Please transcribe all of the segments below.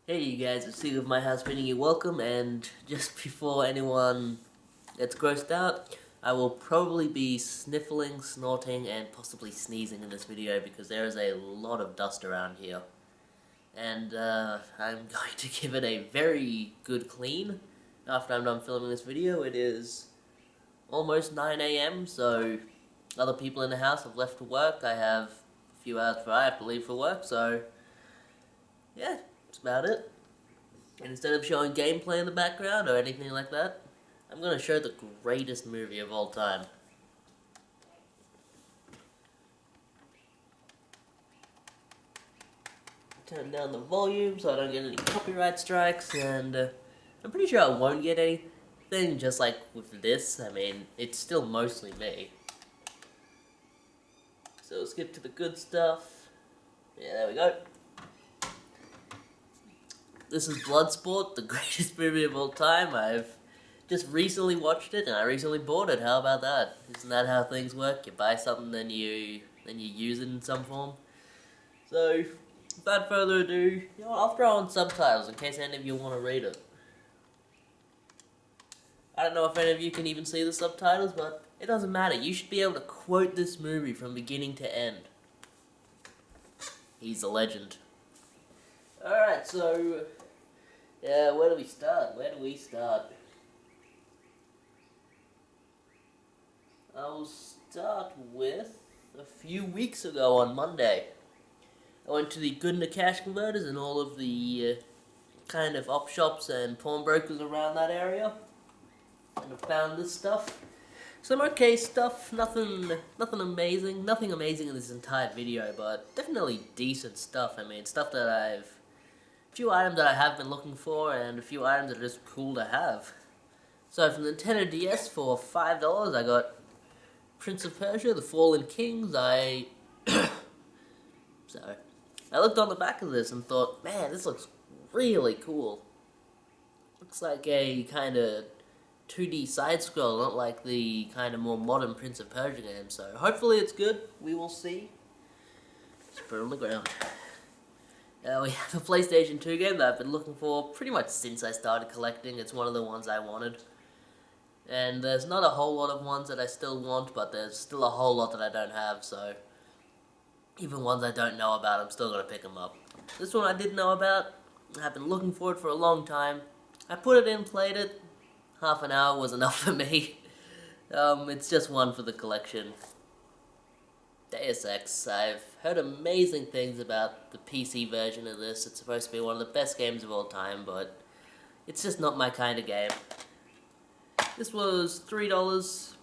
Hey you guys, it's Steve of my house bidding you welcome, and just before anyone gets grossed out, I will probably be sniffling, snorting, and possibly sneezing in this video because there is a lot of dust around here. And I'm going to give it a very good clean after I'm done filming this video. It is almost 9 AM, so other people in the house have left for work. I have a few hours before I have to leave for work, so yeah, that's about it. And instead of showing gameplay in the background or anything like that, I'm going to show the greatest movie of all time. Turn down the volume so I don't get any copyright strikes, and I'm pretty sure I won't get anything, just like with this. I mean, it's still mostly me. So we'll skip to the good stuff. Yeah, there we go. This is Bloodsport, the greatest movie of all time. I've just recently watched it and I recently bought it. How about that? Isn't that how things work? You buy something, then you use it in some form. So, without further ado, I'll throw on subtitles in case any of you want to read it. I don't know if any of you can even see the subtitles, but it doesn't matter. You should be able to quote this movie from beginning to end. He's a legend. Alright, so yeah, where do we start? I'll start with a few weeks ago on Monday. I went to the Good and Cash Converters and all of the kind of op shops and pawnbrokers around that area, and I found this stuff. Some okay stuff, nothing amazing in this entire video, but definitely decent stuff. I mean, stuff that a few items that I have been looking for, and a few items that are just cool to have. So from the Nintendo DS for $5, I got Prince of Persia: The Fallen Kings. Sorry. I looked on the back of this and thought, man, this looks really cool. Looks like a kind of 2D side-scroll, not like the kind of more modern Prince of Persia game. So hopefully it's good. We will see. Just put it on the ground. We have a PlayStation 2 game that I've been looking for pretty much since I started collecting. It's one of the ones I wanted. And there's not a whole lot of ones that I still want, but there's still a whole lot that I don't have, so even ones I don't know about, I'm still going to pick them up. This one I did know about. I've been looking for it for a long time. I put it in, played it. Half an hour was enough for me. It's just one for the collection. Deus Ex. I've heard amazing things about the PC version of this. It's supposed to be one of the best games of all time, but it's just not my kind of game. This was $3.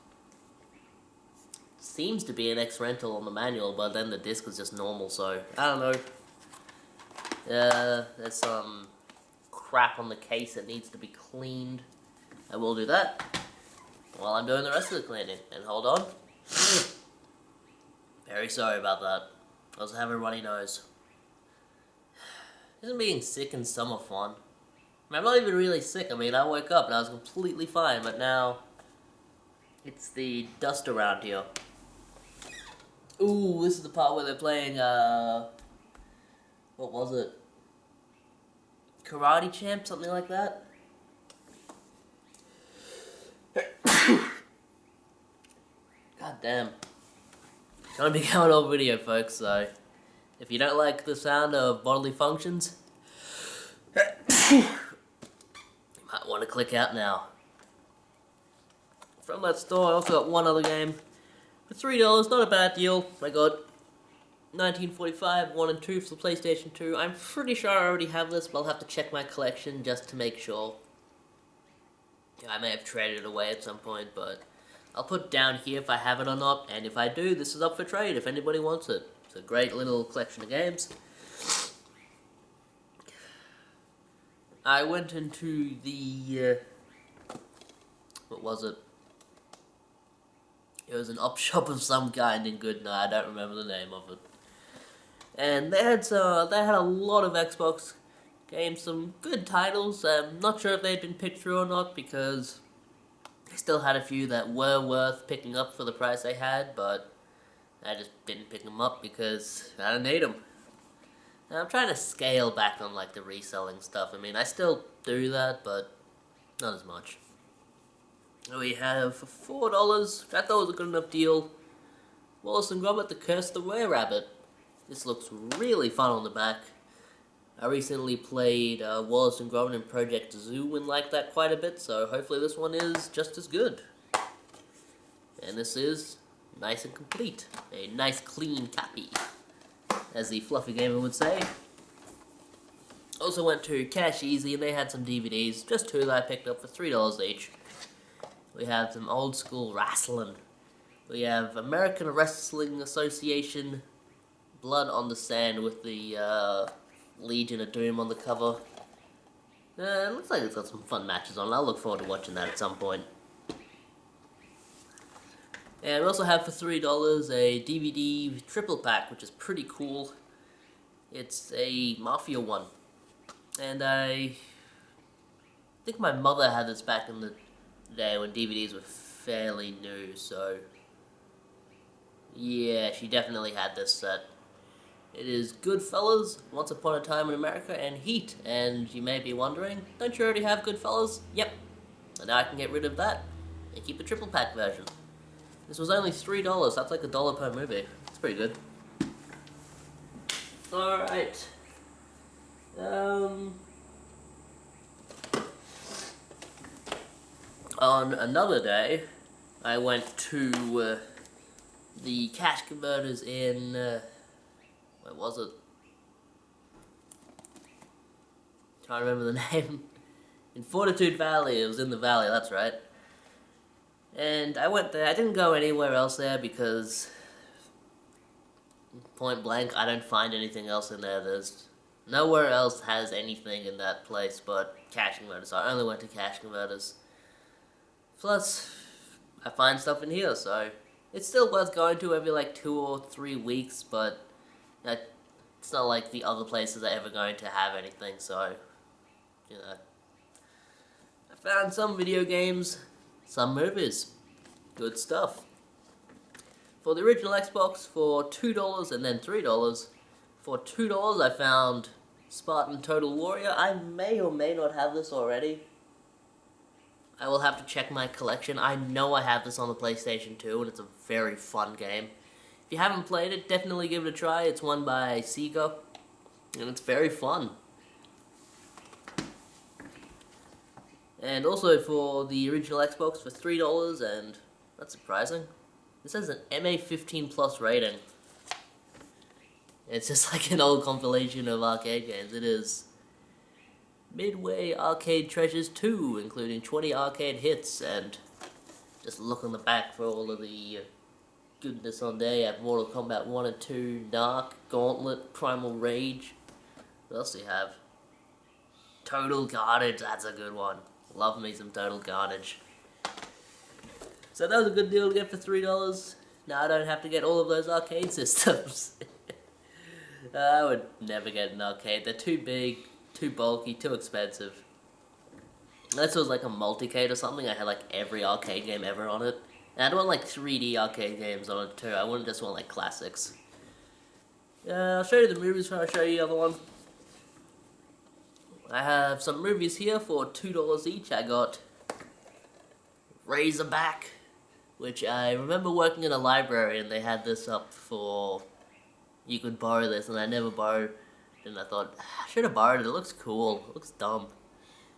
Seems to be an X rental on the manual, but then the disc was just normal, so I don't know. There's some crap on the case that needs to be cleaned. I will do that while I'm doing the rest of the cleaning. And hold on. Very sorry about that. I also have a runny nose. Isn't being sick in summer fun? I mean, I'm not even really sick. I mean, I woke up and I was completely fine, but now it's the dust around here. Ooh, this is the part where they're playing, what was it? Karate Champ, something like that? God damn. It's gonna be an old video, folks, so if you don't like the sound of bodily functions, you might want to click out now. From that store, I also got one other game for $3, not a bad deal. I got 1945 1 and 2 for the PlayStation 2. I'm pretty sure I already have this, but I'll have to check my collection just to make sure. I may have traded it away at some point, but I'll put down here if I have it or not, and if I do, this is up for trade if anybody wants it. It's a great little collection of games. I went into the, what was it? It was an op shop of some kind in Goodnight. I don't remember the name of it. And they had a lot of Xbox games, some good titles. I'm not sure if they'd been picked through or not, because they still had a few that were worth picking up for the price they had, but I just didn't pick them up because I didn't need them. And I'm trying to scale back on like the reselling stuff. I mean, I still do that, but not as much. We have for $4, which I thought was a good enough deal, Wallace and Gromit: The Curse of the Were-Rabbit. This looks really fun on the back. I recently played Wallace and Gromit in Project Zoo and liked that quite a bit, so hopefully this one is just as good. And this is nice and complete. A nice clean copy, as the fluffy gamer would say. Also went to Cash Easy and they had some DVDs, just two that I picked up for $3 each. We have some old school wrestling. We have American Wrestling Association, Blood on the Sand with the Legion of Doom on the cover. It looks like it's got some fun matches on. I'll look forward to watching that at some point. And we also have for $3 a DVD triple pack, which is pretty cool. It's a Mafia one. And I think my mother had this back in the day when DVDs were fairly new, so yeah, she definitely had this set. It is Goodfellas, Once Upon a Time in America, and Heat. And you may be wondering, don't you already have Goodfellas? Yep. And now I can get rid of that and keep the triple pack version. This was only $3, that's like $1 per movie. It's pretty good. Alright. On another day, I went to the cash converters in, where was it? Trying to remember the name. In Fortitude Valley, it was in the valley, that's right. And I went there, I didn't go anywhere else there because, point blank, I don't find anything else in there. There's nowhere else has anything in that place but cash converters, so I only went to cash converters. Plus, I find stuff in here, so it's still worth going to every like 2 or 3 weeks, but it's not like the other places are ever going to have anything, so, you know. I found some video games, some movies. Good stuff. For the original Xbox, for $2 and then $3. For $2, I found Spartan Total Warrior. I may or may not have this already. I will have to check my collection. I know I have this on the PlayStation 2, and it's a very fun game. If you haven't played it, definitely give it a try. It's one by Sega, and it's very fun. And also for the original Xbox for $3, and that's surprising. This has an MA15 plus rating. It's just like an old compilation of arcade games. It is Midway Arcade Treasures 2, including 20 arcade hits, and just look on the back for all of the goodness on there. You have Mortal Kombat 1 and 2, Narc, Gauntlet, Primal Rage. What else do you have? Total Carnage, that's a good one. Love me some Total Carnage. So that was a good deal to get for $3. Now I don't have to get all of those arcade systems. I would never get an arcade. They're too big, too bulky, too expensive. Unless it was like a multicade or something, I had like every arcade game ever on it. And I'd want like 3D arcade games on it too. I wouldn't just want like classics. I'll show you the movies before I show you the other one. I have some movies here for $2 each. I got Razorback, which I remember working in a library and they had this up for, you could borrow this, and I never borrowed it, and I thought, I should have borrowed it, it looks cool, it looks dumb.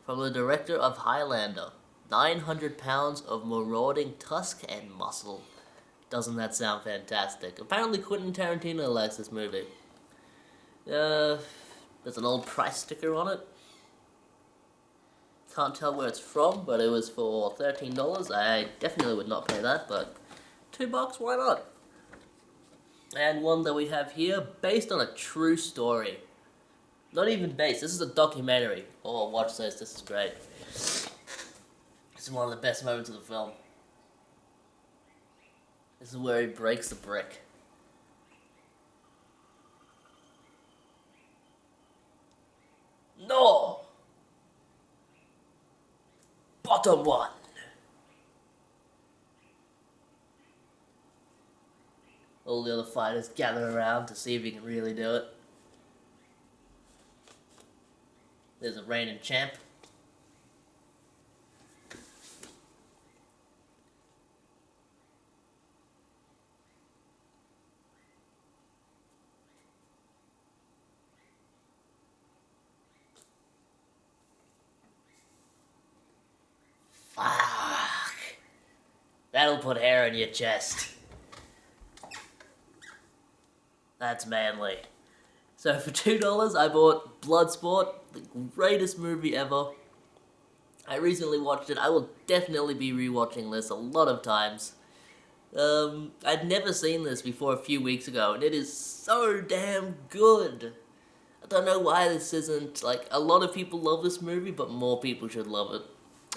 From the director of Highlander, 900 pounds of marauding tusk and muscle. Doesn't that sound fantastic? Apparently Quentin Tarantino likes this movie. There's an old price sticker on it. Can't tell where it's from, but it was for $13. I definitely would not pay that, but $2, why not? And one that we have here, based on a true story. Not even based, this is a documentary. Oh, watch this is great. This is one of the best moments of the film. This is where he breaks the brick. No! Bottom one! All the other fighters gather around to see if he can really do it. There's a reigning champ. Fuck. That'll put hair on your chest. That's manly. So for $2, I bought Bloodsport, the greatest movie ever. I recently watched it. I will definitely be rewatching this a lot of times. I'd never seen this before a few weeks ago, and it is so damn good. I don't know why this isn't, like, a lot of people love this movie, but more people should love it.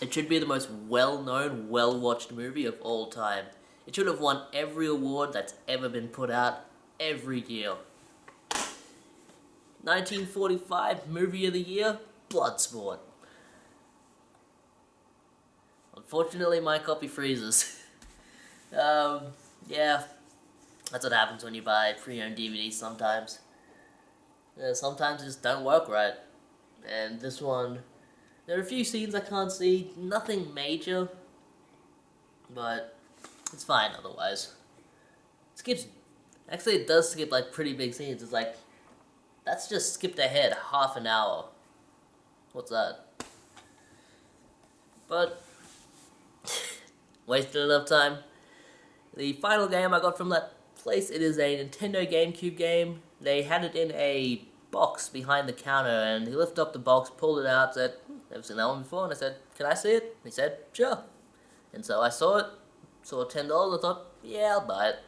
It should be the most well-known, well-watched movie of all time. It should have won every award that's ever been put out every year. 1945 Movie of the Year, Bloodsport. Unfortunately, my copy freezes. Yeah, that's what happens when you buy pre-owned DVDs sometimes. Sometimes it just don't work right. And this one, there are a few scenes I can't see, nothing major, but it's fine otherwise. Actually it does skip like pretty big scenes. It's like, that's just skipped ahead half an hour. What's that? But, wasted enough time. The final game I got from that place, it is a Nintendo GameCube game. They had it in a box behind the counter, and he lifted up the box, pulled it out, said, never seen that one before, and I said, can I see it? He said, sure. And so I saw it, saw $10, I thought, yeah, I'll buy it.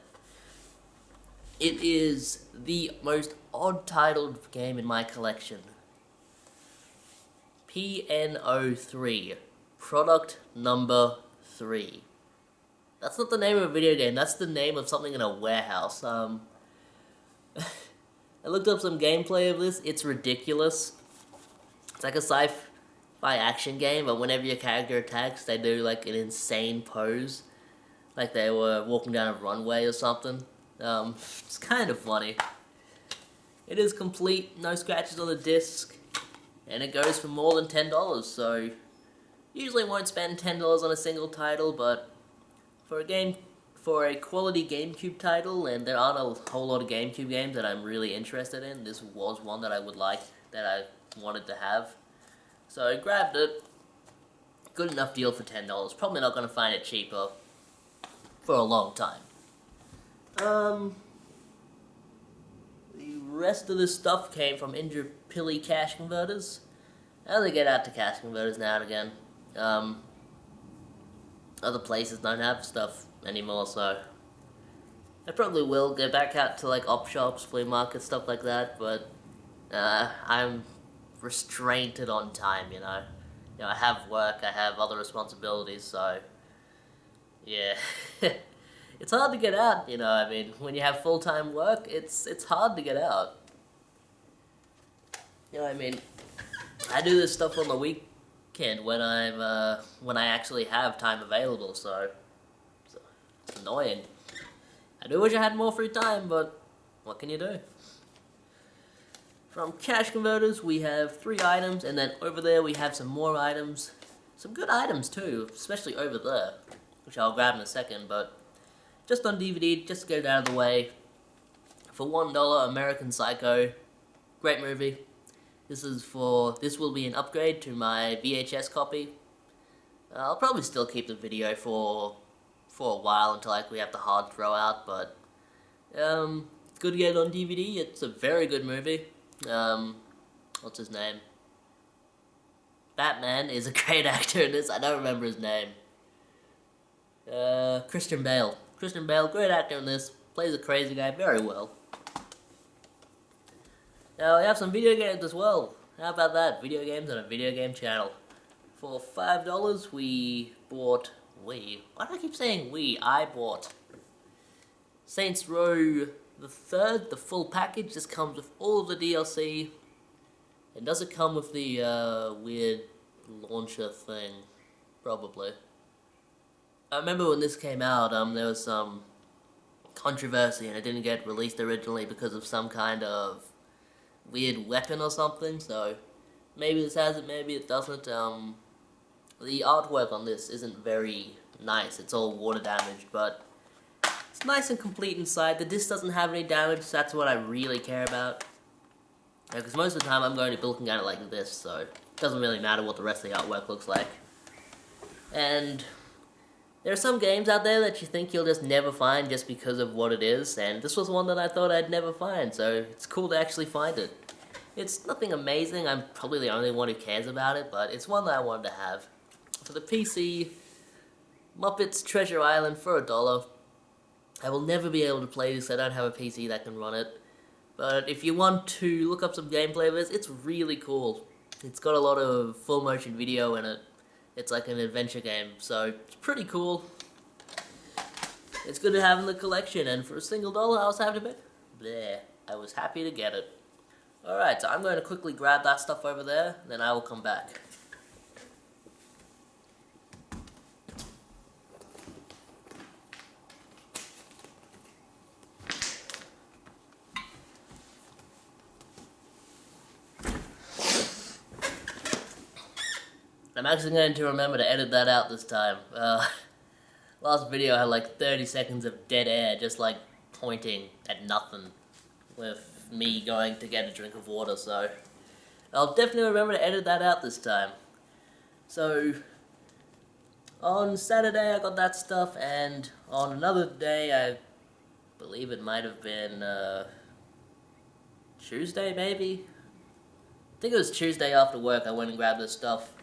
It is the most odd-titled game in my collection. PNO3. Product number 3. That's not the name of a video game, that's the name of something in a warehouse. I looked up some gameplay of this, it's ridiculous. It's like a sci-fi action game, but whenever your character attacks, they do like an insane pose. Like they were walking down a runway or something. It's kind of funny. It is complete, no scratches on the disc, and it goes for more than $10, so usually won't spend $10 on a single title, but for a quality GameCube title, and there aren't a whole lot of GameCube games that I'm really interested in, this was one that I would like, that I wanted to have. So I grabbed it. Good enough deal for $10. Probably not going to find it cheaper for a long time. The rest of this stuff came from Indrapilli cash converters. I only get out to cash converters now and again. Other places don't have stuff anymore, so I probably will go back out to like op shops, flea markets, stuff like that, but I'm restrained on time, you know. I have work, I have other responsibilities, so yeah. It's hard to get out, you know. I mean, when you have full-time work, it's hard to get out. You know, I mean, I do this stuff on the weekend when I actually have time available, so it's annoying. I do wish I had more free time, but what can you do? From cash converters, we have 3 items, and then over there we have some more items. Some good items too, especially over there, which I'll grab in a second, but just on DVD, just to get it out of the way. For $1, American Psycho. Great movie. This will be an upgrade to my VHS copy. I'll probably still keep the video for a while until we have the hard throw out, but it's good to get it on DVD. It's a very good movie. What's his name? Batman is a great actor in this. I don't remember his name. Christian Bale. Christian Bale, great actor in this. Plays a crazy guy very well. Now, we have some video games as well. How about that? Video games on a video game channel. For $5, we bought... Why do I keep saying we? I bought Saints Row the Third, the full package. This comes with all of the DLC. And does it come with the weird launcher thing? Probably. I remember when this came out, there was some controversy and it didn't get released originally because of some kind of weird weapon or something, so maybe this has it, maybe it doesn't. The artwork on this isn't very nice. It's all water damaged, but it's nice and complete inside. The disc doesn't have any damage, so that's what I really care about. Because most of the time I'm going to be looking at it like this, so it doesn't really matter what the rest of the artwork looks like. And there are some games out there that you think you'll just never find just because of what it is, and this was one that I thought I'd never find, so it's cool to actually find it. It's nothing amazing, I'm probably the only one who cares about it, but it's one that I wanted to have. For the PC, Muppets Treasure Island for $1. I will never be able to play this, I don't have a PC that can run it. But if you want to look up some gameplay of this, it's really cool. It's got a lot of full motion video in it. It's like an adventure game, so it's pretty cool. It's good to have in the collection, and for $1 I was happy to pick. Bleh, I was happy to get it. Alright, so I'm going to quickly grab that stuff over there, then I will come back. I'm actually going to remember to edit that out this time. Last video I had like 30 seconds of dead air, just like pointing at nothing, with me going to get a drink of water, so I'll definitely remember to edit that out this time. So, on Saturday I got that stuff, and on another day, I believe it might have been Tuesday maybe? I think it was Tuesday after work I went and grabbed this stuff.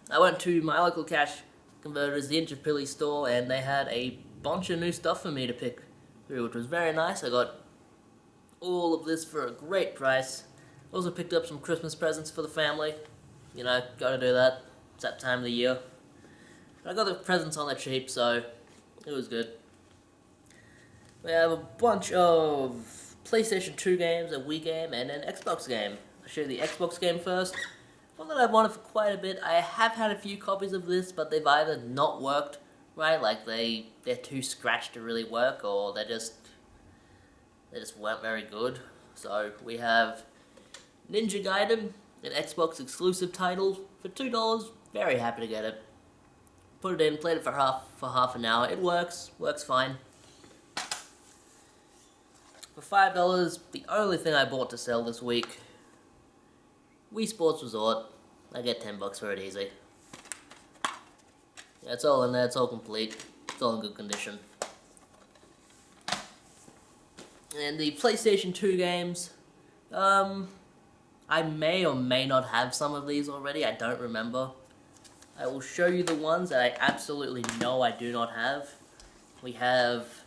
I went to my local cash converters, the Inchapilli store, and they had a bunch of new stuff for me to pick through, which was very nice. I got all of this for a great price. Also picked up some Christmas presents for the family. You know, gotta do that. It's that time of the year. I got the presents on the cheap, so it was good. We have a bunch of PlayStation 2 games, a Wii game, and an Xbox game. I'll show you the Xbox game first. One that I've wanted for quite a bit. I have had a few copies of this, but they've either not worked right, like they're too scratched to really work, or they just weren't very good. So we have Ninja Gaiden, an Xbox exclusive title, for $2. Very happy to get it. Put it in, played it for half an hour. It works fine. For $5, the only thing I bought to sell this week, Wii Sports Resort. I get $10 for it easy. Yeah, it's all in there, it's all complete. It's all in good condition. And the PlayStation 2 games, I may or may not have some of these already, I don't remember. I will show you the ones that I absolutely know I do not have. We have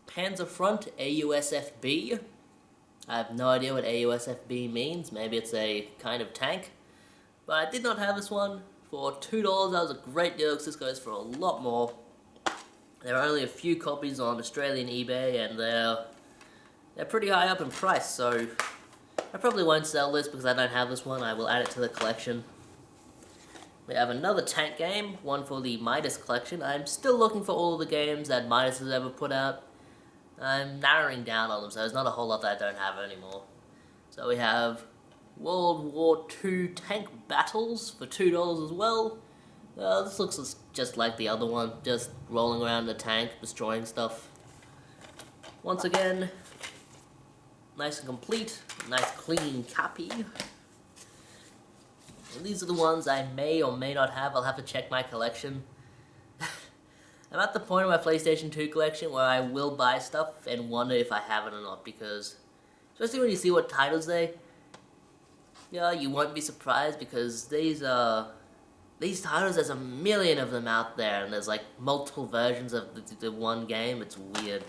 Panzerfront AUSFB. I have no idea what AUSFB means. Maybe it's a kind of tank. But I did not have this one. For $2, that was a great deal, because this goes for a lot more. There are only a few copies on Australian eBay, and they're pretty high up in price, so I probably won't sell this because I don't have this one. I will add it to the collection. We have another tank game, one for the Midas collection. I'm still looking for all of the games that Midas has ever put out. I'm narrowing down on them, so there's not a whole lot that I don't have anymore. So we have World War II tank battles for $2 as well. This looks just like the other one, just rolling around in a tank, destroying stuff. Once again, nice and complete, nice clean copy. And these are the ones I may or may not have. I'll have to check my collection. I'm at the point of my PlayStation 2 collection where I will buy stuff and wonder if I have it or not, because especially when you see what titles you won't be surprised, because these titles, there's a million of them out there, and there's like multiple versions of the one game. It's weird.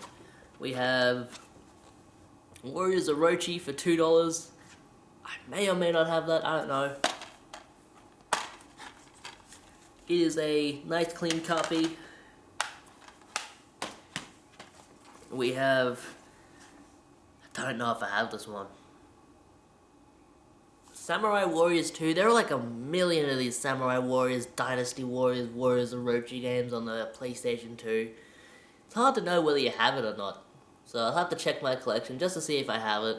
We have Warriors Orochi for $2. I may or may not have that, I don't know. It is a nice clean copy. We have, I don't know if I have this one, Samurai Warriors 2. There are like a million of these Samurai Warriors, Dynasty Warriors, Warriors Orochi games on the PlayStation 2. It's hard to know whether you have it or not. So I'll have to check my collection just to see if I have it.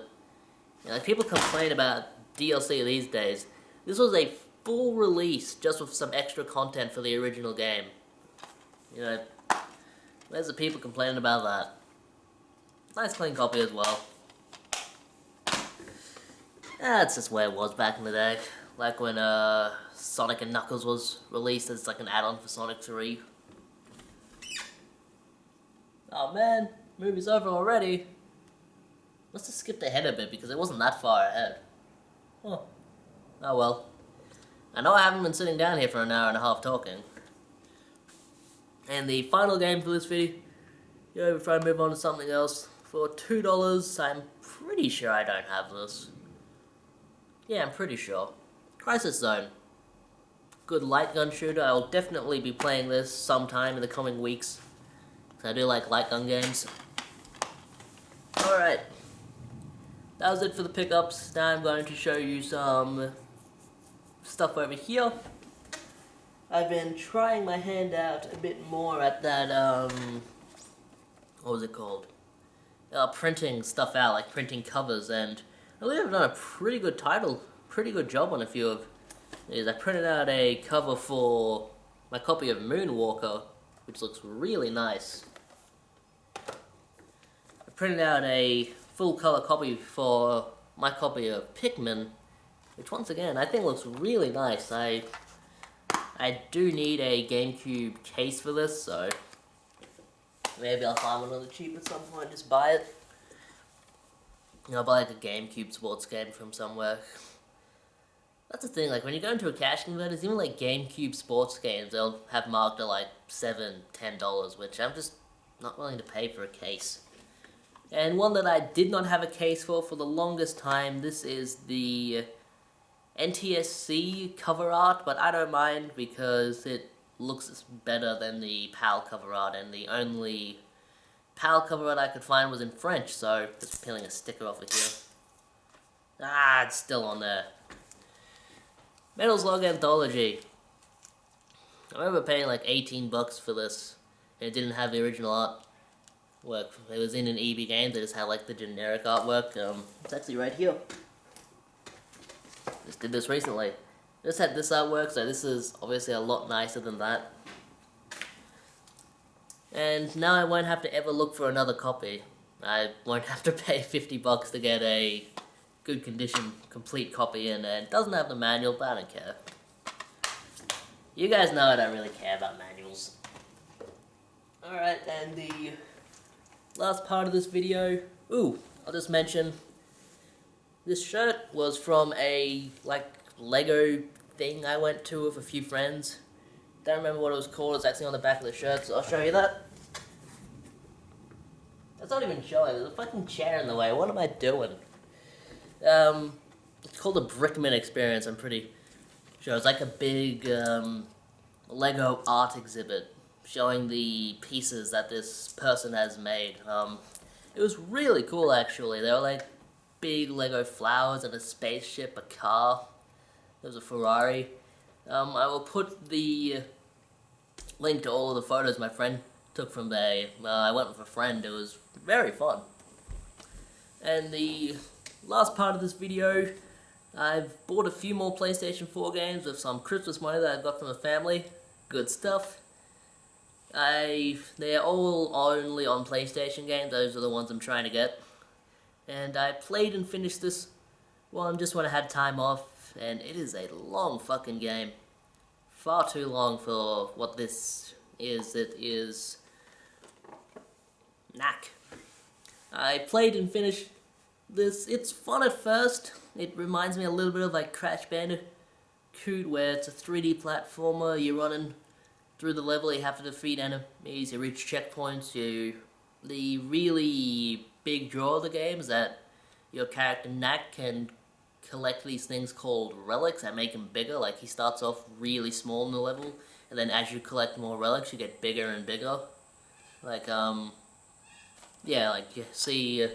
Like, people complain about DLC these days. This was a full release just with some extra content for the original game. You know, where's the people complaining about that? Nice clean copy as well. That's just where it was back in the day. Like when Sonic and Knuckles was released as like an add-on for Sonic 3. Oh man, movie's over already. Must have skipped ahead a bit because it wasn't that far ahead. Oh well. I know I haven't been sitting down here for an hour and a half talking. And the final game for this video, before I move on to something else, for $2, I'm pretty sure I don't have this. Yeah, I'm pretty sure. Crisis Zone. Good light gun shooter. I will definitely be playing this sometime in the coming weeks. I do like light gun games. Alright. That was it for the pickups. Now I'm going to show you some stuff over here. I've been trying my hand out a bit more at that, what was it called? Printing stuff out, like printing covers, and I believe I've done a pretty good job on a few of these. I printed out a cover for my copy of Moonwalker, which looks really nice. I printed out a full color copy for my copy of Pikmin, which once again I think looks really nice. I do need a GameCube case for this, so maybe I'll find one on the cheap at some point, just buy it. I'll buy like a GameCube sports game from somewhere. That's the thing, like when you go into a cash converters, even like GameCube sports games, they'll have marked at like $7, $10, which I'm just not willing to pay for a case. And one that I did not have a case for the longest time, this is the NTSC cover art, but I don't mind because it looks better than the PAL cover art, and the only PAL cover art I could find was in French, so just peeling a sticker off of here. Ah, it's still on there. Metal Slug Anthology. I remember paying like $18 for this, and it didn't have the original artwork. It was in an EB game, they just had like the generic artwork. It's actually right here. Just did this recently. Just had this artwork, so this is obviously a lot nicer than that. And now I won't have to ever look for another copy. I won't have to pay $50 to get a good condition, complete copy in, and it doesn't have the manual, but I don't care. You guys know I don't really care about manuals. Alright, and the last part of this video, I'll just mention, this shirt was from a, Lego thing I went to with a few friends. Don't remember what it was called, it's actually on the back of the shirt, so I'll show you that. That's not even showing, there's a fucking chair in the way, what am I doing? It's called the Brickman Experience, I'm pretty sure. It's like a big, Lego art exhibit showing the pieces that this person has made. It was really cool, actually. They were like big Lego flowers and a spaceship, a car. There was a Ferrari. I will put the link to all of the photos my friend took from there. I went with a friend, it was very fun. And the last part of this video, I've bought a few more PlayStation 4 games with some Christmas money that I got from the family. Good stuff. They're all only on PlayStation games, those are the ones I'm trying to get. And I played and finished this one just when I had time off, and it is a long fucking game. Far too long for what this is. It is knack. I played and finished this. It's fun at first. It reminds me a little bit of like Crash Bandicoot, where it's a 3D platformer. You're running through the level, you have to defeat enemies, you reach checkpoints. The really big draw of the game is that your character Knack can collect these things called relics that make him bigger. Like he starts off really small in the level, and then as you collect more relics, you get bigger and bigger. Like like you see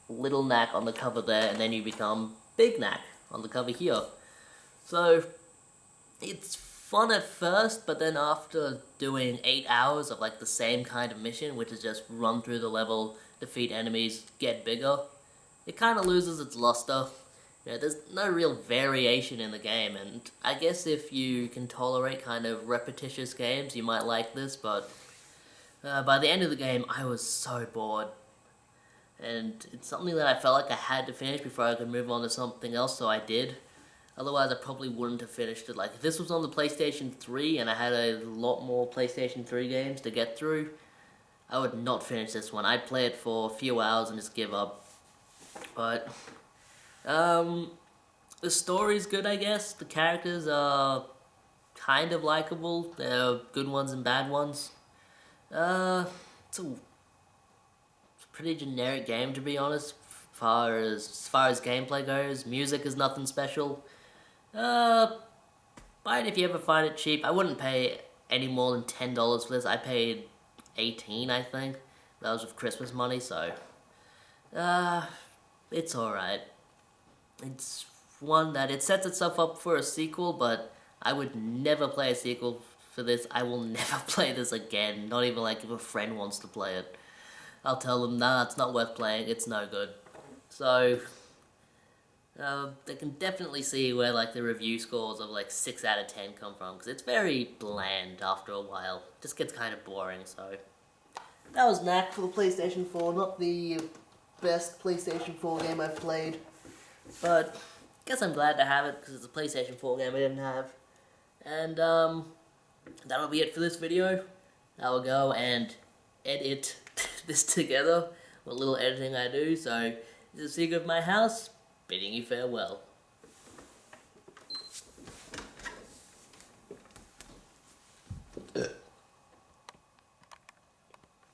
Little Knack on the cover there, and then you become Big Knack on the cover here. So it's fun at first, but then after doing 8 hours of like the same kind of mission, which is just run through the level, defeat enemies, get bigger, it kind of loses its luster. Yeah, there's no real variation in the game, and I guess if you can tolerate kind of repetitious games, you might like this, but by the end of the game, I was so bored. And it's something that I felt like I had to finish before I could move on to something else, so I did. Otherwise, I probably wouldn't have finished it. Like, if this was on the PlayStation 3 and I had a lot more PlayStation 3 games to get through, I would not finish this one. I'd play it for a few hours and just give up. But, the story's good, I guess. The characters are kind of likable. There are good ones and bad ones. It's a pretty generic game, to be honest. As far as gameplay goes, music is nothing special. Buy it if you ever find it cheap. I wouldn't pay any more than $10 for this. I paid 18, I think. That was with Christmas money, so it's alright. It's one that it sets itself up for a sequel, but I would never play a sequel for this. I will never play this again. Not even like if a friend wants to play it. I'll tell them, nah, it's not worth playing. It's no good. So they can definitely see where like the review scores of like 6 out of 10 come from, because it's very bland after a while. It just gets kind of boring. So that was Knack for the PlayStation 4. Not the best PlayStation 4 game I've played, but I guess I'm glad to have it because it's a PlayStation 4 game I didn't have. And that'll be it for this video. I will go and edit this together. What little editing I do. So this is Secret of My House, bidding you farewell.